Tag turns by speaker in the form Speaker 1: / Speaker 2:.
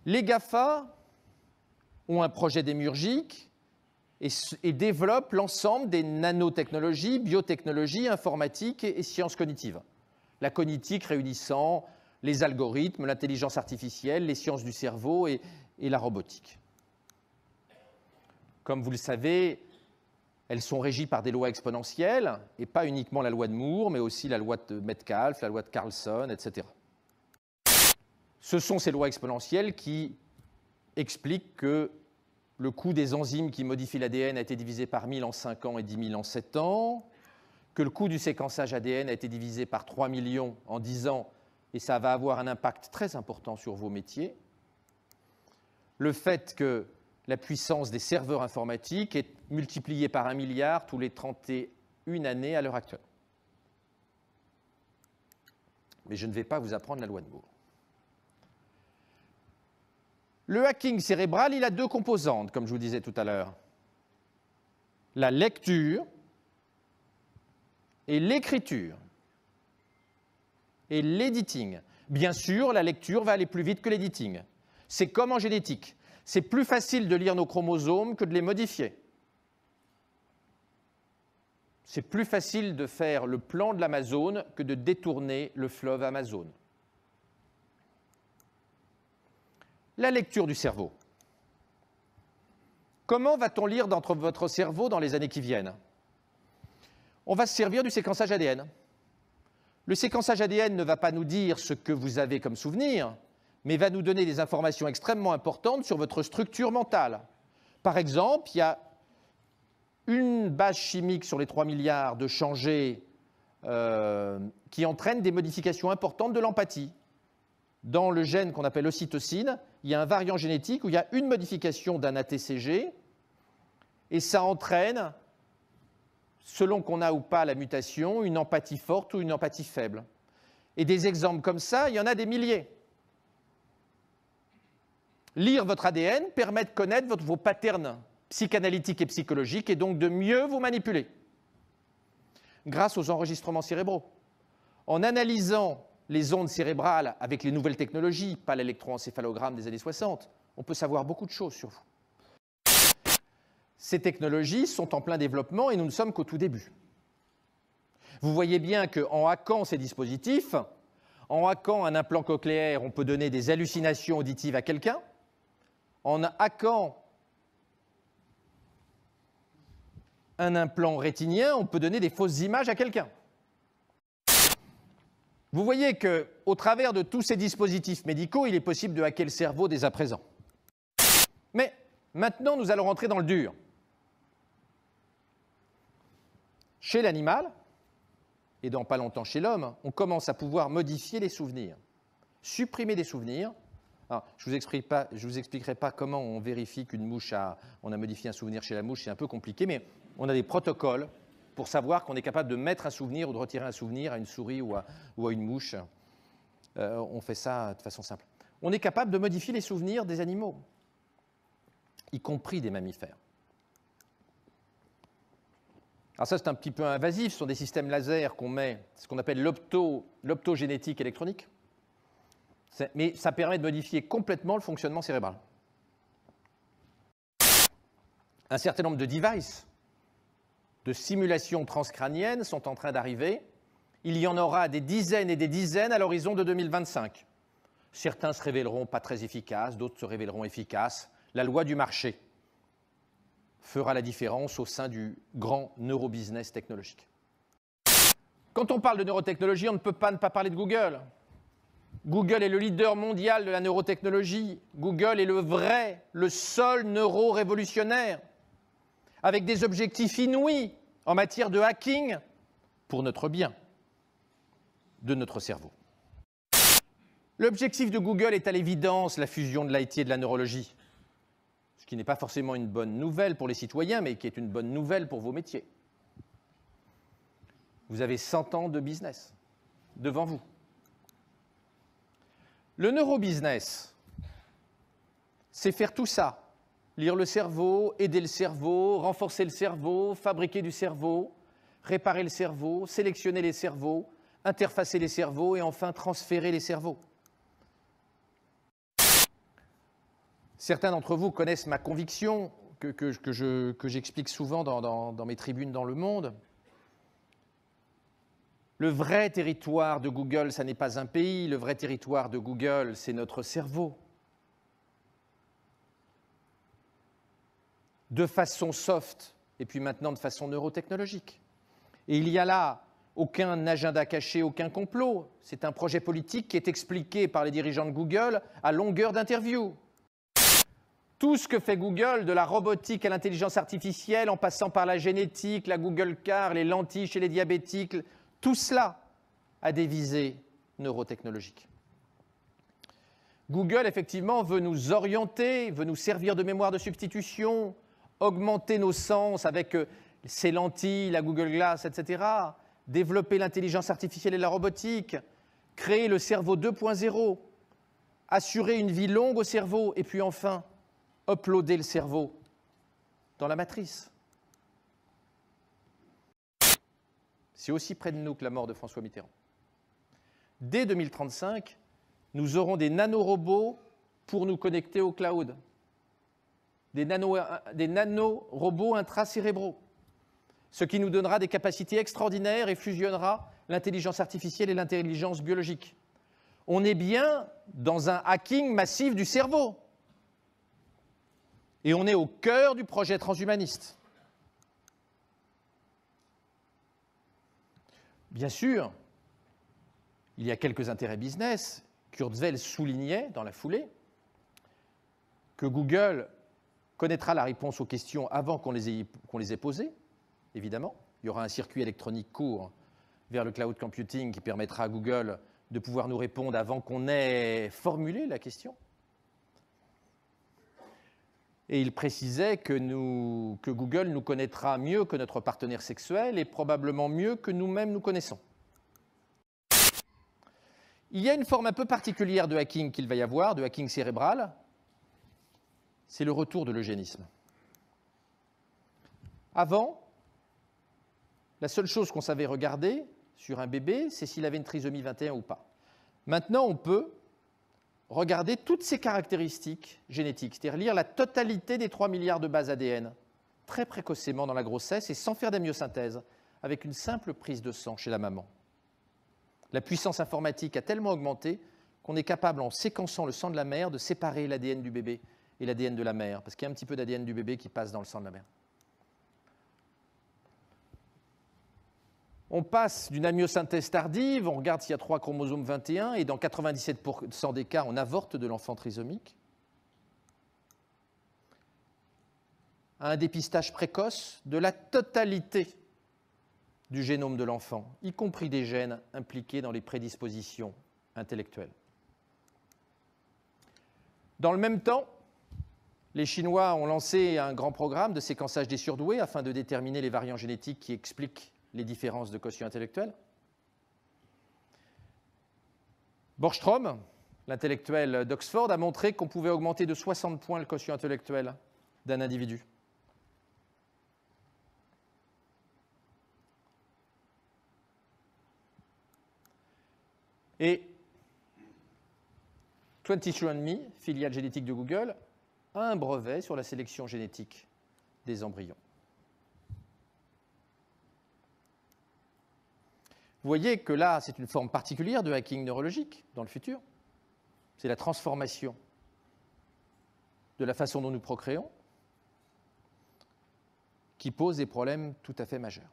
Speaker 1: Les GAFA ont un projet démiurgique et développent l'ensemble des nanotechnologies, biotechnologies, informatiques et sciences cognitives. La cognitique réunissant les algorithmes, l'intelligence artificielle, les sciences du cerveau et la robotique. Comme vous le savez, elles sont régies par des lois exponentielles, et pas uniquement la loi de Moore, mais aussi la loi de Metcalfe, la loi de Carlson, etc. Ce sont ces lois exponentielles qui expliquent que le coût des enzymes qui modifient l'ADN a été divisé par 1000 en 5 ans et 10 000 en 7 ans, que le coût du séquençage ADN a été divisé par 3 millions en 10 ans, et ça va avoir un impact très important sur vos métiers. Le fait que la puissance des serveurs informatiques est multipliée par 1 milliard tous les 31 années à l'heure actuelle. Mais je ne vais pas vous apprendre la loi de Moore. Le hacking cérébral, il a deux composantes, comme je vous disais tout à l'heure. La lecture et l'écriture et l'editing. Bien sûr, la lecture va aller plus vite que l'editing. C'est comme en génétique. C'est plus facile de lire nos chromosomes que de les modifier. C'est plus facile de faire le plan de l'Amazone que de détourner le fleuve Amazone. La lecture du cerveau. Comment va-t-on lire dans votre cerveau dans les années qui viennent? On va se servir du séquençage ADN. Le séquençage ADN ne va pas nous dire ce que vous avez comme souvenir, mais va nous donner des informations extrêmement importantes sur votre structure mentale. Par exemple, il y a une base chimique sur les 3 milliards de changés qui entraîne des modifications importantes de l'empathie. Dans le gène qu'on appelle l'ocytocine, il y a un variant génétique où il y a une modification d'un ATCG et ça entraîne, selon qu'on a ou pas la mutation, une empathie forte ou une empathie faible. Et des exemples comme ça, il y en a des milliers. Lire votre ADN permet de connaître vos patterns psychanalytiques et psychologiques et donc de mieux vous manipuler grâce aux enregistrements cérébraux. En analysant les ondes cérébrales avec les nouvelles technologies, pas l'électroencéphalogramme des années 60, on peut savoir beaucoup de choses sur vous. Ces technologies sont en plein développement et nous ne sommes qu'au tout début. Vous voyez bien qu'en hackant ces dispositifs, en hackant un implant cochléaire, on peut donner des hallucinations auditives à quelqu'un. En hackant un implant rétinien, on peut donner des fausses images à quelqu'un. Vous voyez qu'au travers de tous ces dispositifs médicaux, il est possible de hacker le cerveau dès à présent. Mais maintenant, nous allons rentrer dans le dur. Chez l'animal, et dans pas longtemps chez l'homme, on commence à pouvoir modifier les souvenirs, supprimer des souvenirs. Alors, je ne vous expliquerai pas comment on vérifie qu'une mouche on a modifié un souvenir chez la mouche, c'est un peu compliqué, mais on a des protocoles pour savoir qu'on est capable de mettre un souvenir ou de retirer un souvenir à une souris ou à une mouche. On fait ça de façon simple. On est capable de modifier les souvenirs des animaux, y compris des mammifères. Alors ça, c'est un petit peu invasif, ce sont des systèmes laser qu'on met, ce qu'on appelle l'optogénétique électronique. Mais ça permet de modifier complètement le fonctionnement cérébral. Un certain nombre de devices, de simulations transcrâniennes sont en train d'arriver. Il y en aura des dizaines et des dizaines à l'horizon de 2025. Certains se révéleront pas très efficaces, d'autres se révéleront efficaces. La loi du marché fera la différence au sein du grand neurobusiness technologique. Quand on parle de neurotechnologie, on ne peut pas ne pas parler de Google. Google est le leader mondial de la neurotechnologie. Google est le seul neurorévolutionnaire, avec des objectifs inouïs en matière de hacking pour notre bien, de notre cerveau. L'objectif de Google est à l'évidence la fusion de l'IT et de la neurologie, ce qui n'est pas forcément une bonne nouvelle pour les citoyens, mais qui est une bonne nouvelle pour vos métiers. Vous avez 100 ans de business devant vous. Le neurobusiness, c'est faire tout ça. Lire le cerveau, aider le cerveau, renforcer le cerveau, fabriquer du cerveau, réparer le cerveau, sélectionner les cerveaux, interfacer les cerveaux et enfin transférer les cerveaux. Certains d'entre vous connaissent ma conviction que j'explique souvent dans mes tribunes dans le monde. Le vrai territoire de Google, ça n'est pas un pays. Le vrai territoire de Google, c'est notre cerveau. De façon soft, et puis maintenant de façon neurotechnologique. Et il y a là aucun agenda caché, aucun complot. C'est un projet politique qui est expliqué par les dirigeants de Google à longueur d'interview. Tout ce que fait Google, de la robotique à l'intelligence artificielle, en passant par la génétique, la Google Car, les lentilles chez les diabétiques, tout cela a des visées neurotechnologiques. Google, effectivement, veut nous orienter, veut nous servir de mémoire de substitution, augmenter nos sens avec ses lentilles, la Google Glass, etc., développer l'intelligence artificielle et la robotique, créer le cerveau 2.0, assurer une vie longue au cerveau, et puis enfin, uploader le cerveau dans la matrice. C'est aussi près de nous que la mort de François Mitterrand. Dès 2035, nous aurons des nanorobots pour nous connecter au cloud. Des nanorobots intracérébraux, ce qui nous donnera des capacités extraordinaires et fusionnera l'intelligence artificielle et l'intelligence biologique. On est bien dans un hacking massif du cerveau. Et on est au cœur du projet transhumaniste. Bien sûr, il y a quelques intérêts business. Kurzweil soulignait dans la foulée que Google connaîtra la réponse aux questions avant qu'on les ait posées, évidemment. Il y aura un circuit électronique court vers le cloud computing qui permettra à Google de pouvoir nous répondre avant qu'on ait formulé la question. Et il précisait que Google nous connaîtra mieux que notre partenaire sexuel et probablement mieux que nous-mêmes nous connaissons. Il y a une forme un peu particulière de hacking qu'il va y avoir, de hacking cérébral. C'est le retour de l'eugénisme. Avant, la seule chose qu'on savait regarder sur un bébé, c'est s'il avait une trisomie 21 ou pas. Maintenant, on peut regarder toutes ses caractéristiques génétiques, c'est-à-dire lire la totalité des 3 milliards de bases ADN, très précocement dans la grossesse et sans faire d'amniosynthèse, avec une simple prise de sang chez la maman. La puissance informatique a tellement augmenté qu'on est capable, en séquençant le sang de la mère, de séparer l'ADN du bébé et l'ADN de la mère, parce qu'il y a un petit peu d'ADN du bébé qui passe dans le sang de la mère. On passe d'une amniosynthèse tardive, on regarde s'il y a 3 chromosomes 21, et dans 97% des cas, on avorte de l'enfant trisomique, à un dépistage précoce de la totalité du génome de l'enfant, y compris des gènes impliqués dans les prédispositions intellectuelles. Dans le même temps, les Chinois ont lancé un grand programme de séquençage des surdoués afin de déterminer les variants génétiques qui expliquent les différences de quotient intellectuel. Borgström, l'intellectuel d'Oxford, a montré qu'on pouvait augmenter de 60 points le quotient intellectuel d'un individu. Et 23andMe, filiale génétique de Google, a un brevet sur la sélection génétique des embryons. Vous voyez que là, c'est une forme particulière de hacking neurologique dans le futur. C'est la transformation de la façon dont nous procréons qui pose des problèmes tout à fait majeurs.